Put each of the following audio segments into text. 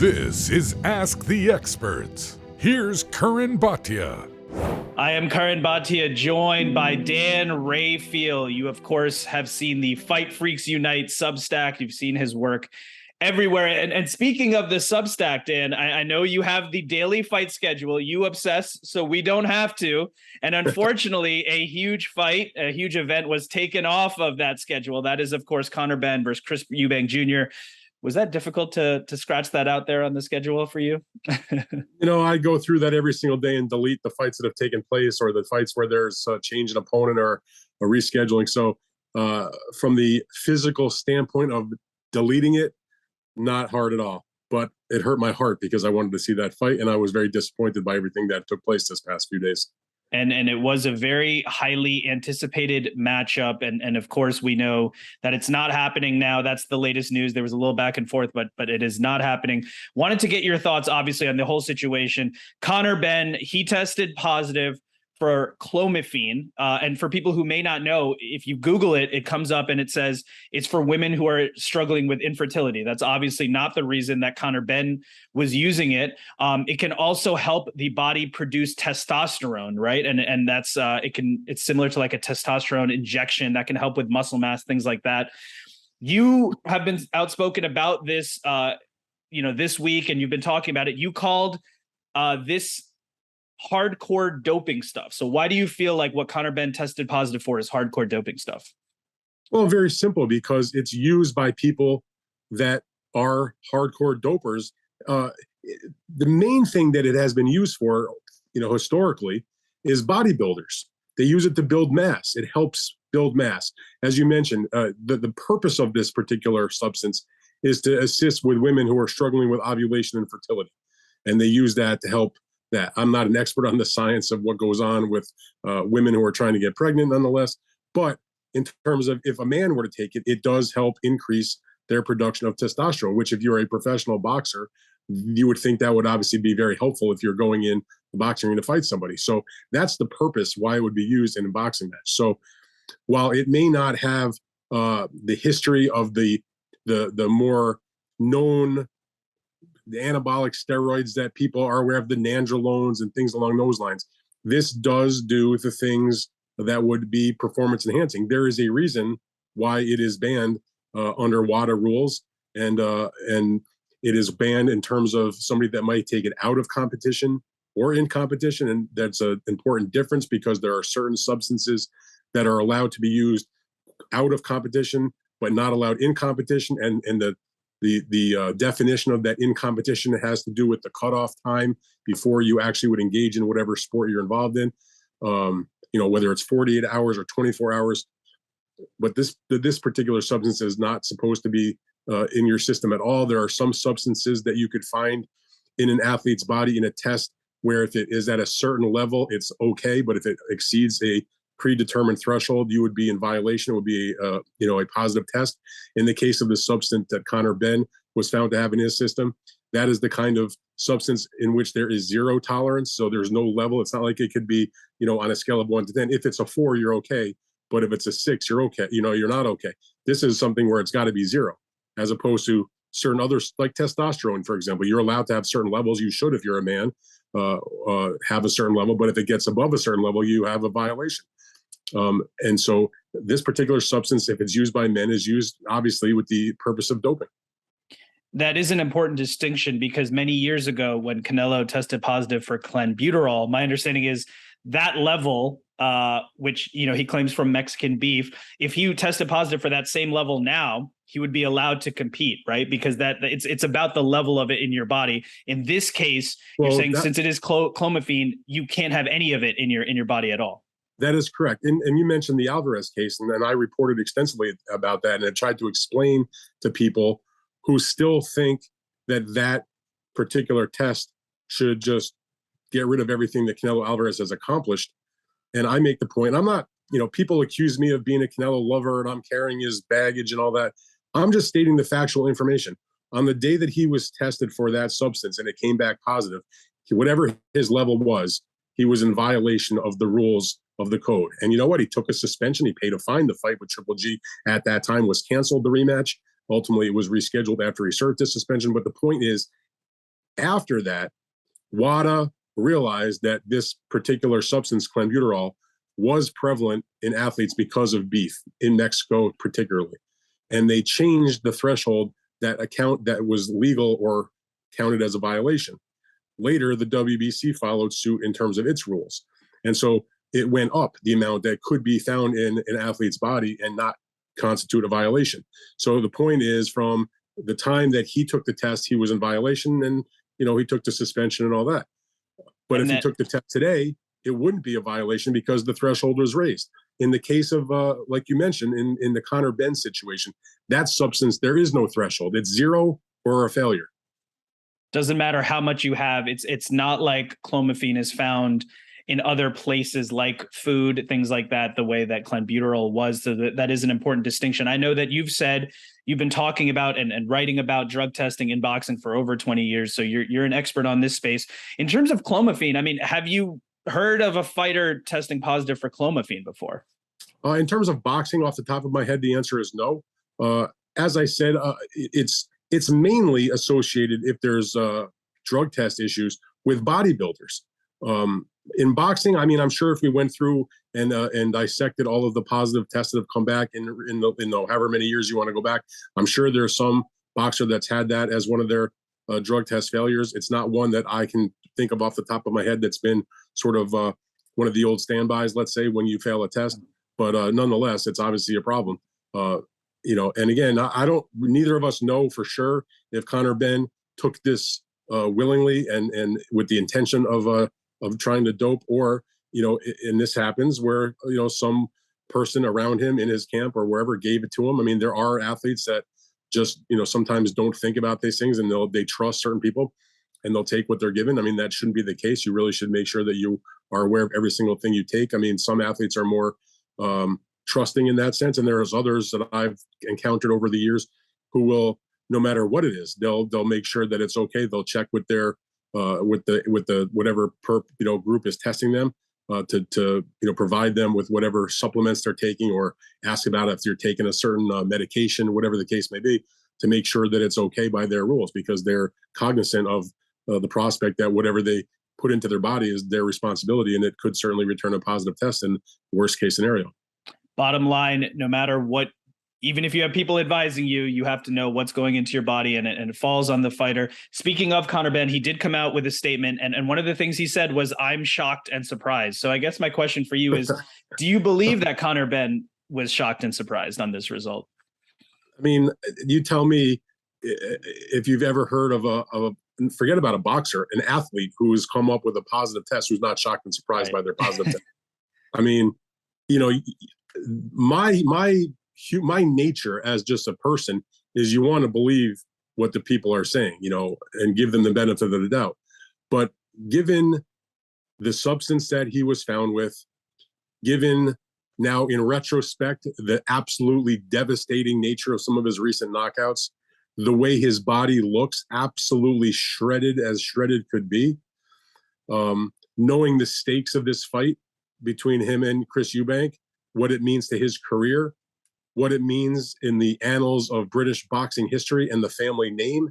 This is Ask the Experts. Here's Curran Bhatia. I am Curran Bhatia, joined by Dan Rafael. You, of course, have seen the Fight Freaks Unite Substack. You've seen his work everywhere. And speaking of the Substack, Dan, I know you have the daily fight schedule. You obsess, so we don't have to. And unfortunately, a huge fight, a huge event was taken off of that schedule. That is, of course, Benn versus Eubank Jr. Was that difficult to scratch that out there on the schedule for you? I go through that every single day and delete the fights that have taken place or the fights where there's a change in opponent or a rescheduling. So from the physical standpoint of deleting it, not hard at all. But it hurt my heart because I wanted to see that fight, and I was very disappointed by everything that took place this past few days. And it was a very highly anticipated matchup. And of course, we know that it's not happening now. That's the latest news. There was a little back and forth, but it is not happening. Wanted to get your thoughts, obviously, on the whole situation. Benn, he tested positive for clomiphene. And for people who may not know, if you Google it, it comes up and it says it's for women who are struggling with infertility. That's obviously not the reason that Benn was using it. It can also help the body produce testosterone, right? And that's it's similar to like a testosterone injection that can help with muscle mass, things like that. You have been outspoken about this, this week, and you've been talking about it. You called this hardcore doping stuff. So why do you feel like what Benn tested positive for is hardcore doping stuff? Well, very simple, because it's used by people that are hardcore dopers. The main thing that it has been used for, historically, is bodybuilders. They use it to build mass. It helps build mass. As you mentioned, the purpose of this particular substance is to assist with women who are struggling with ovulation and fertility. And they use that to help that. I'm not an expert on the science of what goes on with women who are trying to get pregnant, nonetheless. But in terms of if a man were to take it, it does help increase their production of testosterone, which if you're a professional boxer, you would think that would obviously be very helpful if you're going in the boxing ring to fight somebody. So that's the purpose why it would be used in a boxing match. So while it may not have the history of the more known the anabolic steroids that people are aware of, the nandrolones and things along those lines, this does do the things that would be performance enhancing. There is a reason why it is banned under WADA rules, and it is banned in terms of somebody that might take it out of competition or in competition. And that's an important difference, because there are certain substances that are allowed to be used out of competition, but not allowed in competition. And the definition of that in competition has to do with the cutoff time before you actually would engage in whatever sport you're involved in, whether it's 48 hours or 24 hours. But this particular substance is not supposed to be in your system at all. There are some substances that you could find in an athlete's body in a test where if it is at a certain level, it's okay. But if it exceeds a predetermined threshold, you would be in violation. It would be a positive test. In the case of the substance that Benn was found to have in his system, that is the kind of substance in which there is zero tolerance. So there's no level. It's not like it could be, on a scale of 1 to 10. If it's a 4, you're okay. But if it's a 6, you're okay. You're not okay. This is something where it's got to be 0, as opposed to certain others, like testosterone, for example. You're allowed to have certain levels. You should, if you're a man, have a certain level. But if it gets above a certain level, you have a violation. And so this particular substance, if it's used by men, is used obviously with the purpose of doping. That is an important distinction, because many years ago when Canelo tested positive for clenbuterol, my understanding is that level, which, he claims from Mexican beef, if you tested positive for that same level now, he would be allowed to compete, right? Because it's about the level of it in your body. In this case, you're saying since it is clomiphene, you can't have any of it in your body at all. That is correct. And you mentioned the Alvarez case, and I reported extensively about that, and I tried to explain to people who still think that particular test should just get rid of everything that Canelo Alvarez has accomplished. And I make the point, I'm not, people accuse me of being a Canelo lover and I'm carrying his baggage and all that. I'm just stating the factual information. On the day that he was tested for that substance and it came back positive, whatever his level was, he was in violation of the rules of the code. And you know what? He took a suspension. He paid a fine. The fight with Triple G at that time was canceled, the rematch. Ultimately, it was rescheduled after he served his suspension. But the point is, After that, WADA realized that this particular substance, clenbuterol, was prevalent in athletes because of beef in Mexico, particularly, and they changed the threshold that was legal or counted as a violation. Later, the WBC followed suit in terms of its rules, and so it went up the amount that could be found in an athlete's body and not constitute a violation. So the point is, from the time that he took the test, he was in violation, and he took the suspension and all that. But if he took the test today, it wouldn't be a violation because the threshold was raised. In the case of, like you mentioned, in the Connor Benn situation, that substance, there is no threshold. It's zero or a failure. Doesn't matter how much you have. It's not like clomiphene is found in other places like food, things like that, the way that clenbuterol was. So that is an important distinction. I know that you've been talking about and writing about drug testing in boxing for over 20 years. So you're an expert on this space. In terms of clomiphene, I mean, have you heard of a fighter testing positive for clomiphene before? In terms of boxing, off the top of my head, the answer is no. As I said, it's mainly associated, if there's drug test issues, with bodybuilders. In boxing, I mean, I'm sure if we went through and dissected all of the positive tests that have come back in however many years you want to go back, I'm sure there's some boxer that's had that as one of their drug test failures. It's not one that I can think of off the top of my head that's been sort of one of the old standbys, let's say, when you fail a test. But nonetheless, it's obviously a problem. And again, neither of us know for sure if Connor Benn took this willingly and with the intention of trying to dope, or, and this happens where, some person around him in his camp or wherever gave it to him. I mean, there are athletes that just, sometimes don't think about these things, and they trust certain people and they'll take what they're given. I mean, that shouldn't be the case. You really should make sure that you are aware of every single thing you take. I mean, some athletes are more trusting in that sense, and there's others that I've encountered over the years who will, no matter what it is, they'll make sure that it's okay. They'll check with their with the whatever group is testing them to provide them with whatever supplements they're taking, or ask about if you're taking a certain medication, whatever the case may be, to make sure that it's okay by their rules, because they're cognizant of the prospect that whatever they put into their body is their responsibility, and it could certainly return a positive test in worst case scenario. Bottom line, no matter what, even if you have people advising you, you have to know what's going into your body, and it falls on the fighter. Speaking of Connor Benn, he did come out with a statement, and one of the things he said was, "I'm shocked and surprised." So I guess my question for you is, do you believe that Connor Benn was shocked and surprised on this result? I mean, you tell me if you've ever heard of forget about a boxer, an athlete who has come up with a positive test who's not shocked and surprised by their positive test. I mean, my nature as just a person is you want to believe what the people are saying, and give them the benefit of the doubt. But given the substance that he was found with, given now in retrospect the absolutely devastating nature of some of his recent knockouts, the way his body looks, absolutely shredded as shredded could be, knowing the stakes of this fight between him and Chris Eubank, what it means to his career, what it means in the annals of British boxing history and the family name,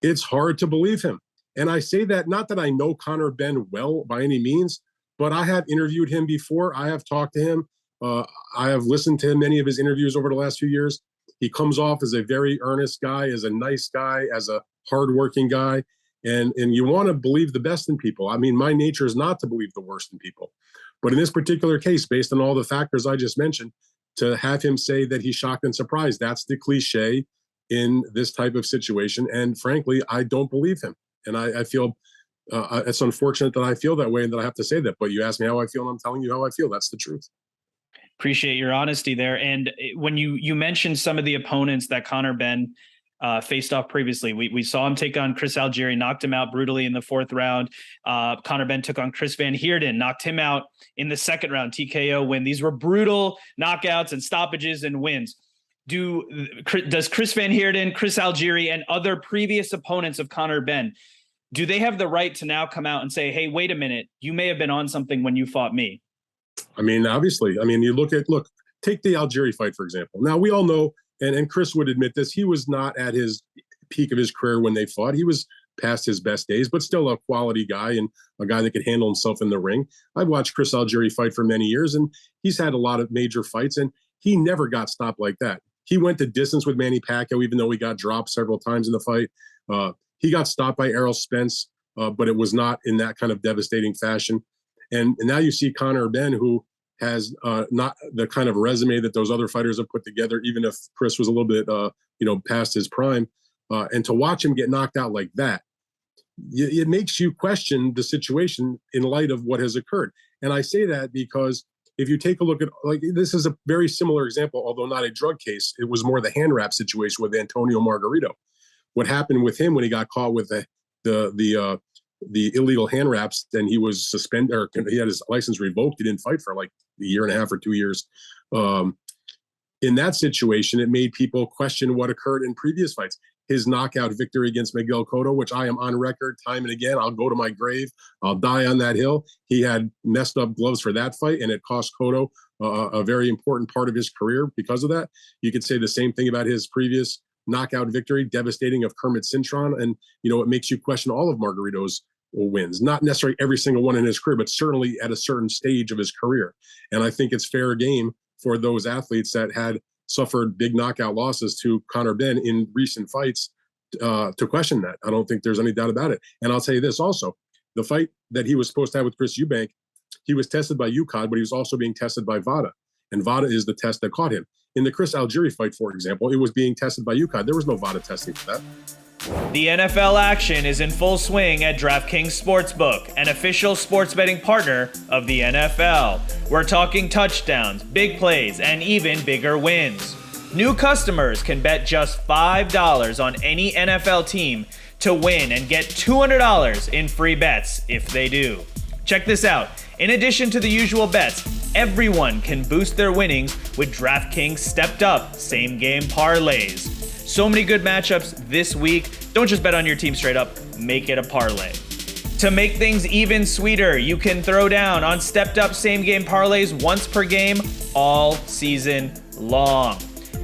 it's hard to believe him. And I say that not that I know Connor Benn well by any means, but I have interviewed him before. I have talked to him. I have listened to many of his interviews over the last few years. He comes off as a very earnest guy, as a nice guy, as a hardworking guy. And you want to believe the best in people. I mean, my nature is not to believe the worst in people. But in this particular case, based on all the factors I just mentioned, to have him say that he's shocked and surprised, that's the cliche in this type of situation. And frankly, I don't believe him. And I feel it's unfortunate that I feel that way and that I have to say that. But you asked me how I feel, and I'm telling you how I feel. That's the truth. Appreciate your honesty there. And when you mentioned some of the opponents that Connor Benn faced off previously, we saw him take on Chris Algieri, knocked him out brutally in the 4th round. Connor Benn took on Chris Van Heerden, knocked him out in the 2nd round, TKO win. These were brutal knockouts and stoppages and wins. Does Chris Van Heerden, Chris Algieri, and other previous opponents of Connor Benn, do they have the right to now come out and say, hey, wait a minute, you may have been on something when you fought me? I mean, obviously, you take the Algieri fight, for example. Now, we all know, and Chris would admit this, he was not at his peak of his career when they fought. He was past his best days, but still a quality guy and a guy that could handle himself in the ring. I've watched Chris Algieri fight for many years, and he's had a lot of major fights, and he never got stopped like that. He went the distance with Manny Pacquiao, even though he got dropped several times in the fight. He got stopped by Errol Spence, but it was not in that kind of devastating fashion. And now you see Conor Benn, who has not the kind of resume that those other fighters have put together, even if Chris was a little bit, past his prime. And to watch him get knocked out like that, it makes you question the situation in light of what has occurred. And I say that because if you take a look at, like, this is a very similar example, although not a drug case. It was more the hand wrap situation with Antonio Margarito. What happened with him when he got caught with the illegal hand wraps, then he was suspended, or he had his license revoked. He didn't fight for like a year and a half or 2 years. In that situation, it made people question what occurred in previous fights. His knockout victory against Miguel Cotto, which I am on record time and again, I'll go to my grave, I'll die on that hill. He had messed up gloves for that fight, and it cost Cotto a very important part of his career because of that. You could say the same thing about his previous knockout victory, devastating, of Kermit Cintron. And, it makes you question all of Margarito's wins, not necessarily every single one in his career, but certainly at a certain stage of his career. And I think it's fair game for those athletes that had suffered big knockout losses to Conor Benn in recent fights to question that. I don't think there's any doubt about it. And I'll tell you this also, the fight that he was supposed to have with Chris Eubank, he was tested by UCOD, but he was also being tested by VADA. And VADA is the test that caught him. In the Chris Algieri fight, for example, it was being tested by UCOD. There was no VADA testing for that. The NFL action is in full swing at DraftKings Sportsbook, an official sports betting partner of the NFL. We're talking touchdowns, big plays, and even bigger wins. New customers can bet just $5 on any NFL team to win and get $200 in free bets if they do. Check this out. In addition to the usual bets, everyone can boost their winnings with DraftKings stepped up same game parlays. So many good matchups this week. Don't just bet on your team straight up, make it a parlay. To make things even sweeter, you can throw down on stepped up same game parlays once per game all season long.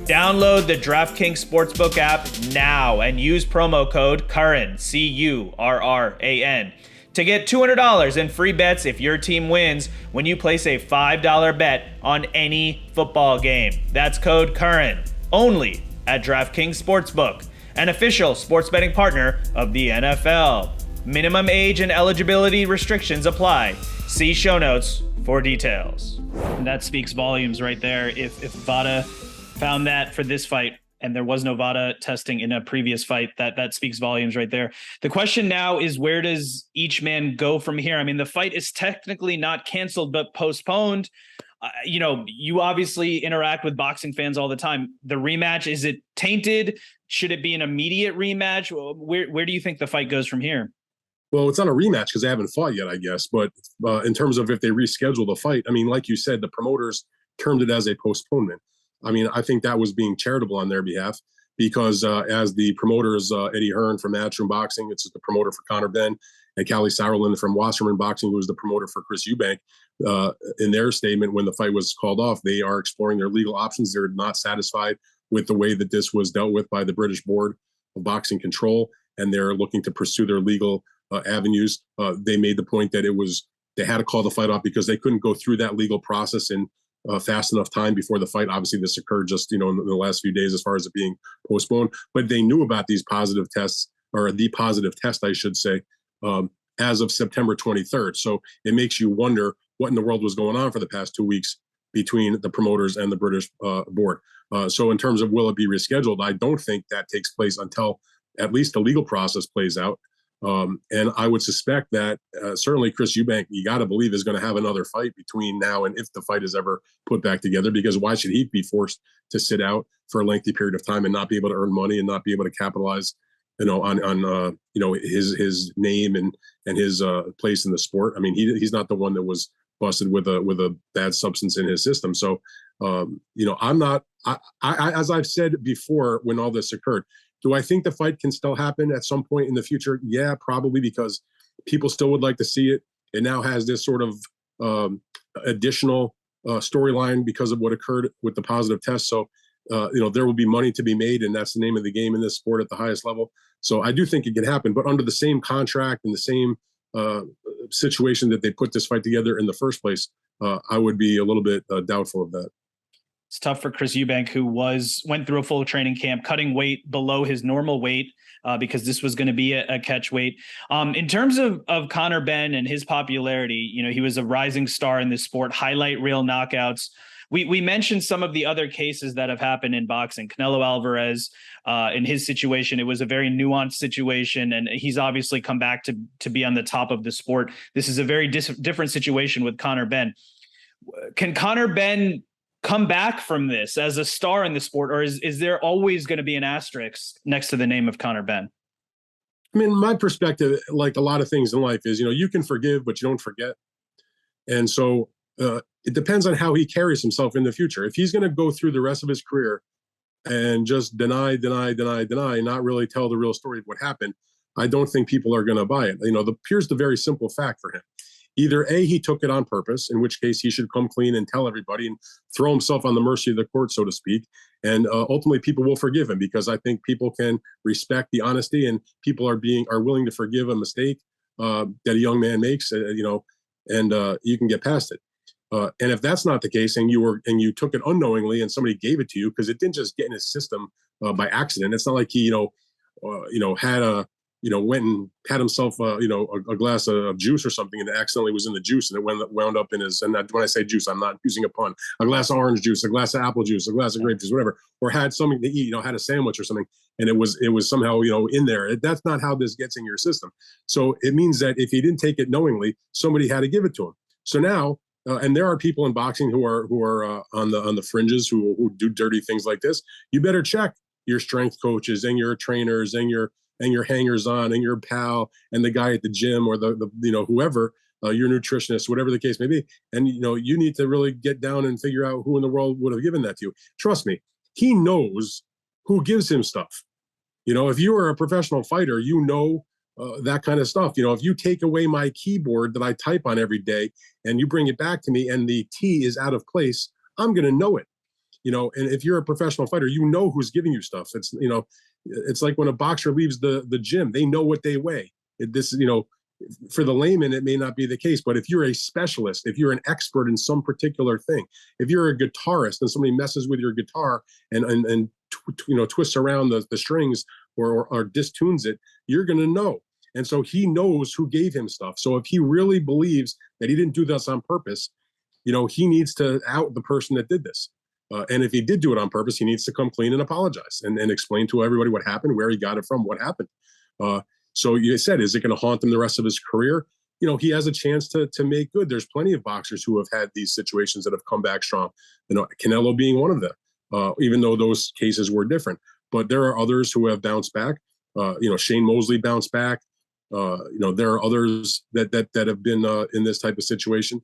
Download the DraftKings Sportsbook app now and use promo code CURRAN, CURRAN, to get $200 in free bets if your team wins when you place a $5 bet on any football game. That's code CURRAN, only at DraftKings Sportsbook, an official sports betting partner of the NFL. Minimum age and eligibility restrictions apply. See show notes for details. And that speaks volumes right there. If VADA found that for this fight and there was no VADA testing in a previous fight, that speaks volumes right there. The question now is, where does each man go from here? I mean, the fight is technically not canceled, but postponed. You obviously interact with boxing fans all the time. The rematch, is it tainted? Should it be an immediate rematch? Where do you think the fight goes from here? Well, it's not a rematch because they haven't fought yet, I guess. But in terms of if they reschedule the fight, I mean, like you said, the promoters termed it as a postponement. I mean, I think that was being charitable on their behalf because as the promoters, Eddie Hearn from Matchroom Boxing, it's the promoter for Conor Benn, and Callie Sauerland from Wasserman Boxing, who was the promoter for Chris Eubank, in their statement when the fight was called off, they are exploring their legal options. They're not satisfied with the way that this was dealt with by the British Board of Boxing Control, and they're looking to pursue their legal avenues. They made the point that they had to call the fight off because they couldn't go through that legal process in fast enough time before the fight. Obviously, this occurred just in the last few days as far as it being postponed, but they knew about these positive tests, or the positive test, I should say, as of September 23rd. So it makes you wonder what in the world was going on for the past 2 weeks between the promoters and the British board. So in terms of will it be rescheduled, I don't think that takes place until at least the legal process plays out. And I would suspect that certainly Chris Eubank, you got to believe, is going to have another fight between now and if the fight is ever put back together, because why should he be forced to sit out for a lengthy period of time and not be able to earn money and not be able to capitalize, on his name and his place in the sport? I mean, he's not the one that was busted with a bad substance in his system. So, I'm not, as I've said before, when all this occurred, do I think the fight can still happen at some point in the future? Yeah, probably, because people still would like to see it. It now has this sort of additional storyline because of what occurred with the positive test. So there will be money to be made, and that's the name of the game in this sport at the highest level. So I do think it can happen, but under the same contract and the same situation that they put this fight together in the first place, I would be a little bit doubtful of that. It's tough for Chris Eubank, who went through a full training camp, cutting weight below his normal weight because this was going to be a catch weight. In terms of Conor Benn and his popularity, he was a rising star in this sport, highlight reel knockouts. We mentioned some of the other cases that have happened in boxing. Canelo Alvarez, in his situation, it was a very nuanced situation, and he's obviously come back to be on the top of the sport. This is a very different situation with Conor Benn. Can Conor Benn come back from this as a star in the sport, or is there always going to be an asterisk next to the name of Conor Benn? I mean, my perspective, like a lot of things in life, is you can forgive, but you don't forget. And so it depends on how he carries himself in the future. If he's going to go through the rest of his career and just deny, not really tell the real story of what happened, I don't think people are going to buy it. Here's the very simple fact for him. Either A, he took it on purpose, in which case he should come clean and tell everybody and throw himself on the mercy of the court, so to speak. And ultimately, people will forgive him, because I think people can respect the honesty, and people are willing to forgive a mistake that a young man makes. And you can get past it. And if that's not the case, and you took it unknowingly, and somebody gave it to you, because it didn't just get in his system by accident. It's not like he went and had himself, a glass of juice or something, and it accidentally was in the juice, and it wound up in his. And when I say juice, I'm not using a pun. A glass of orange juice, a glass of apple juice, a glass of grape juice, whatever, or had something to eat, had a sandwich or something, and it was somehow, in there. That's not how this gets in your system. So it means that if he didn't take it knowingly, somebody had to give it to him. So now, and there are people in boxing who are on the fringes who do dirty things like this. You better check your strength coaches and your trainers and your hangers on and your pal and the guy at the gym, or the whoever, your nutritionist, whatever the case may be. And you need to really get down and figure out who in the world would have given that to you. Trust me, he knows who gives him stuff. If you are a professional fighter, that kind of stuff. If you take away my keyboard that I type on every day and you bring it back to me and the T is out of place, I'm going to know it. And if you're a professional fighter, who's giving you stuff. It's like when a boxer leaves the gym, they know what they weigh. For the layman, it may not be the case, but if you're a specialist, if you're an expert in some particular thing, if you're a guitarist and somebody messes with your guitar and twists around the strings or distunes it, you're going to know. And so he knows who gave him stuff. So if he really believes that he didn't do this on purpose, he needs to out the person that did this. And if he did do it on purpose, he needs to come clean and apologize and explain to everybody what happened, where he got it from, what happened. So you said, is it going to haunt him the rest of his career? He has a chance to make good. There's plenty of boxers who have had these situations that have come back strong. Canelo being one of them, even though those cases were different. But there are others who have bounced back. Shane Mosley bounced back. There are others that have been in this type of situation.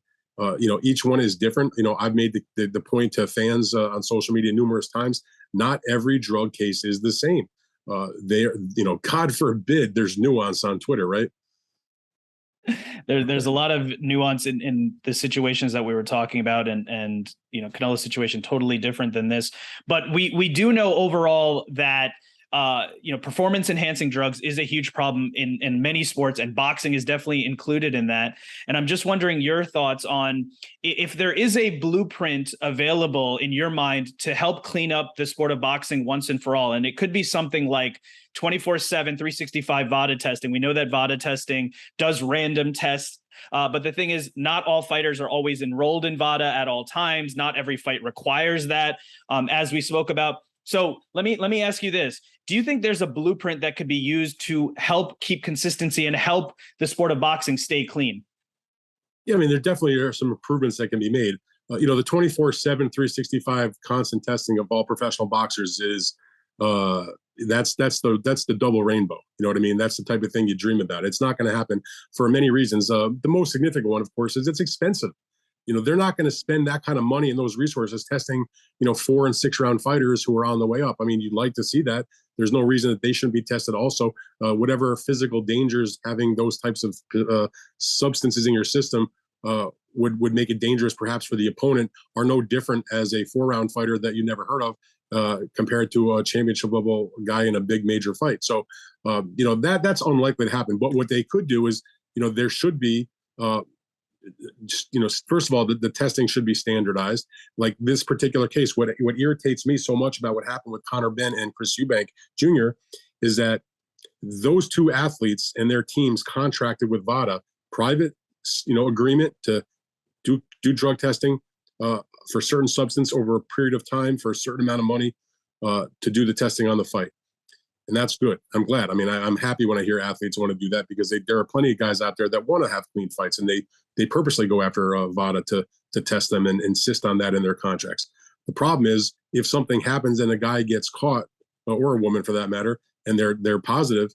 Each one is different. I've made the point to fans on social media numerous times. Not every drug case is the same. God forbid there's nuance on Twitter, right? There's a lot of nuance in the situations that we were talking about, and Canelo's situation totally different than this. But we do know overall that performance enhancing drugs is a huge problem in many sports, and boxing is definitely included in that. And I'm just wondering your thoughts on if there is a blueprint available in your mind to help clean up the sport of boxing once and for all. And it could be something like 24/7, 365 VADA testing. We know that VADA testing does random tests. But the thing is, not all fighters are always enrolled in VADA at all times. Not every fight requires that, as we spoke about. So let me ask you this. Do you think there's a blueprint that could be used to help keep consistency and help the sport of boxing stay clean? Yeah, I mean, there definitely are some improvements that can be made. The 24/7, 365 constant testing of all professional boxers is that's the double rainbow. You know what I mean? That's the type of thing you dream about. It's not going to happen for many reasons. The most significant one, of course, is it's expensive. They're not going to spend that kind of money and those resources testing, 4 and 6 round fighters who are on the way up. I mean, you'd like to see that. There's no reason that they shouldn't be tested also. Whatever physical dangers having those types of substances in your system would make it dangerous perhaps for the opponent are no different as a 4 round fighter that you never heard of compared to a championship level guy in a big major fight. So, that's unlikely to happen. But what they could do is, there should be, first of all, the testing should be standardized. Like this particular case, what irritates me so much about what happened with Benn and Chris Eubank Jr. is that those two athletes and their teams contracted with VADA, private, agreement to do drug testing for certain substance over a period of time for a certain amount of money to do the testing on the fight. And that's good. I'm glad. I mean, I'm happy when I hear athletes want to do that, because there are plenty of guys out there that want to have clean fights, and they purposely go after VADA to test them and insist on that in their contracts. The problem is if something happens and a guy gets caught, or a woman for that matter, and they're positive,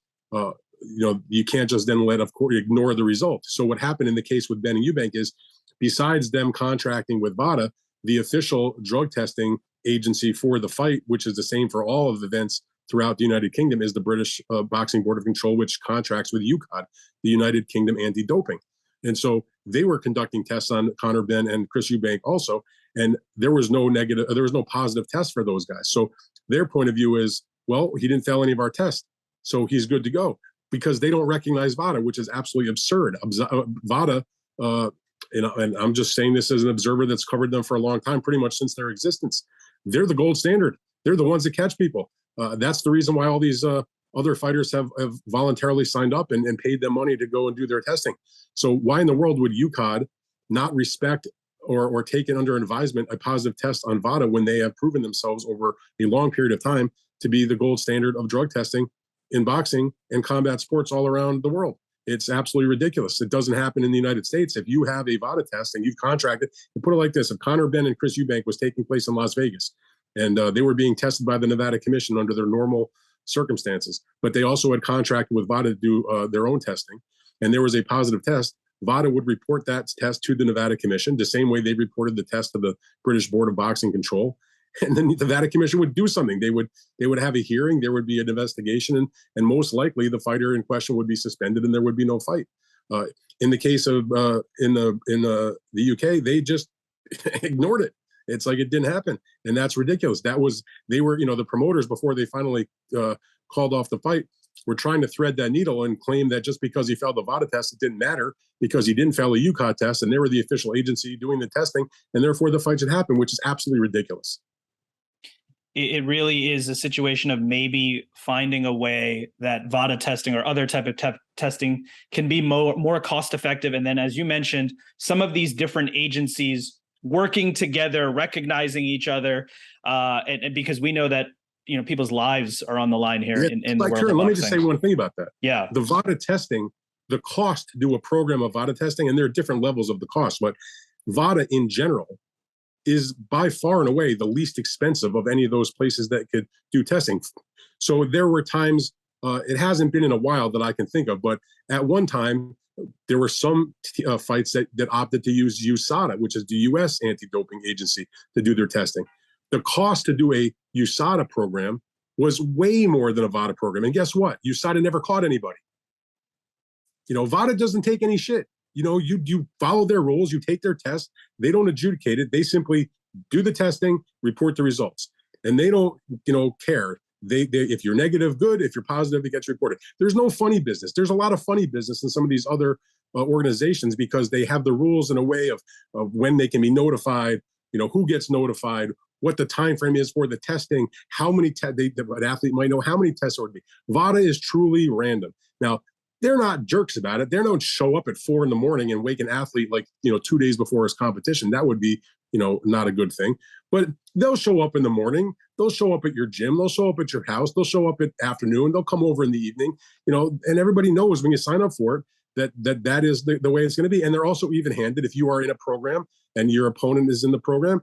you can't just then ignore the result. So what happened in the case with Benn and Eubank is, besides them contracting with VADA, the official drug testing agency for the fight, which is the same for all of the events throughout the United Kingdom, is the British Boxing Board of Control, which contracts with UKAD, the United Kingdom Anti-Doping. And so they were conducting tests on Benn and Chris Eubank also, and there was no positive test for those guys. So their point of view is, well, he didn't fail any of our tests, so he's good to go, because they don't recognize VADA, which is absolutely absurd. VADA, and I'm just saying this as an observer that's covered them for a long time, pretty much since their existence. They're the gold standard. They're the ones that catch people. That's the reason why all these other fighters have voluntarily signed up and paid them money to go and do their testing. So why in the world would UKAD not respect or take it under advisement a positive test on VADA when they have proven themselves over a long period of time to be the gold standard of drug testing in boxing and combat sports all around the world? It's absolutely ridiculous. It doesn't happen in the United States. If you have a VADA test and you've contracted, you put it like this: if Benn and Chris Eubank was taking place in Las Vegas, and they were being tested by the Nevada Commission under their normal circumstances, but they also had contracted with VADA to do their own testing, and there was a positive test, VADA would report that test to the Nevada Commission the same way they reported the test to the British Board of Boxing Control. And then the Nevada Commission would do something. They would have a hearing, there would be an investigation, and most likely the fighter in question would be suspended and there would be no fight. In the case of in the UK, they just ignored it. It's like it didn't happen, and that's ridiculous. They were the promoters, before they finally called off the fight, were trying to thread that needle and claim that just because he failed the VADA test, it didn't matter because he didn't fail a UKAD test, and they were the official agency doing the testing, and therefore the fight should happen, which is absolutely ridiculous. It really is a situation of maybe finding a way that VADA testing or other type of testing can be more cost effective. And then, as you mentioned, some of these different agencies working together, recognizing each other, and because we know that people's lives are on the line here in the world of boxing. Let me just say one thing about that. Yeah, the VADA testing, the cost to do a program of VADA testing, and there are different levels of the cost, but VADA in general is by far and away the least expensive of any of those places that could do testing. So there were times, it hasn't been in a while that I can think of, but at one time, there were some fights that opted to use USADA, which is the U.S. anti-doping agency, to do their testing. The cost to do a USADA program was way more than a VADA program. And guess what? USADA never caught anybody. VADA doesn't take any shit. You follow their rules, you take their test, they don't adjudicate it. They simply do the testing, report the results. And they don't, care. They if you're negative, good. If you're positive, it gets reported. There's no funny business. There's a lot of funny business in some of these other organizations because they have the rules in a way of when they can be notified, who gets notified, what the time frame is for the testing, how many an athlete might know how many tests it would be. VADA is truly random. Now, they're not jerks about it. They don't show up at 4 a.m. and wake an athlete 2 days before his competition. That would be, not a good thing. But they'll show up in the morning. They'll show up at your gym. They'll show up at your house. They'll show up at afternoon. They'll come over in the evening, and everybody knows when you sign up for it that is the way it's going to be. And they're also even-handed. If you are in a program and your opponent is in the program,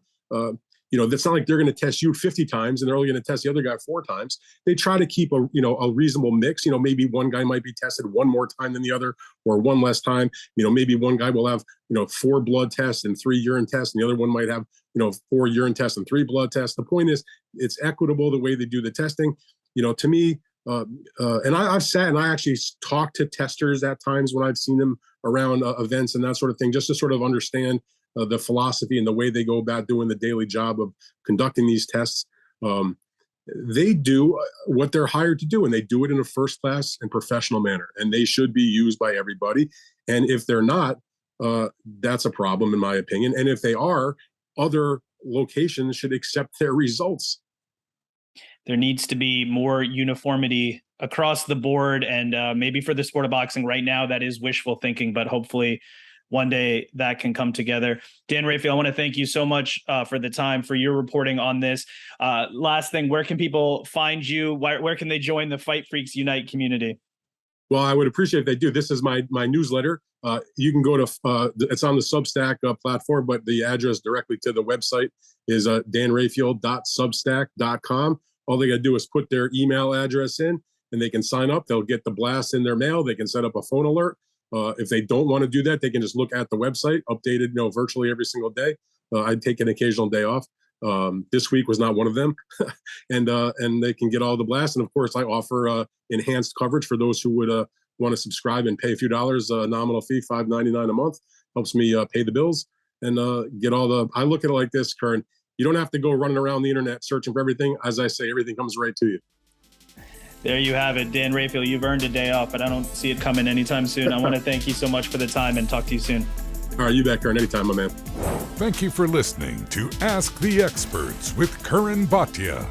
that's not like they're going to test you 50 times and they're only going to test the other guy 4 times. They try to keep a reasonable mix. Maybe one guy might be tested one more time than the other or one less time. Maybe one guy will have, 4 blood tests and 3 urine tests, and the other one might have, 4 urine tests and 3 blood tests. The point is it's equitable the way they do the testing. To me, and I've sat and I actually talked to testers at times when I've seen them around events and that sort of thing, just to sort of understand the philosophy and the way they go about doing the daily job of conducting these tests. they do what they're hired to do, and they do it in a first class and professional manner, and they should be used by everybody. And if they're not, that's a problem in my opinion. And if they are, other locations should accept their results. There needs to be more uniformity across the board, and maybe for the sport of boxing right now, that is wishful thinking, but hopefully one day that can come together. Dan Rafael, I want to thank you so much for the time, for your reporting on this. Last thing, where can people find you? Where can they join the Fight Freaks Unite community? Well, I would appreciate if they do. This is my newsletter. You can go to, it's on the Substack platform, but the address directly to the website is danrafael.substack.com. All they got to do is put their email address in, and they can sign up. They'll get the blast in their mail. They can set up a phone alert. If they don't want to do that, they can just look at the website, updated, virtually every single day. I take an occasional day off. This week was not one of them, and they can get all the blasts. And of course, I offer enhanced coverage for those who would want to subscribe and pay a few dollars, nominal fee, $5.99 a month, helps me pay the bills and get all the. I look at it like this, Curran. You don't have to go running around the internet searching for everything. As I say, everything comes right to you. There you have it, Dan Rafael. You've earned a day off, but I don't see it coming anytime soon. I want to thank you so much for the time and talk to you soon. All right, you bet, Curran. Anytime, my man. Thank you for listening to Ask the Experts with Curran Bhatia.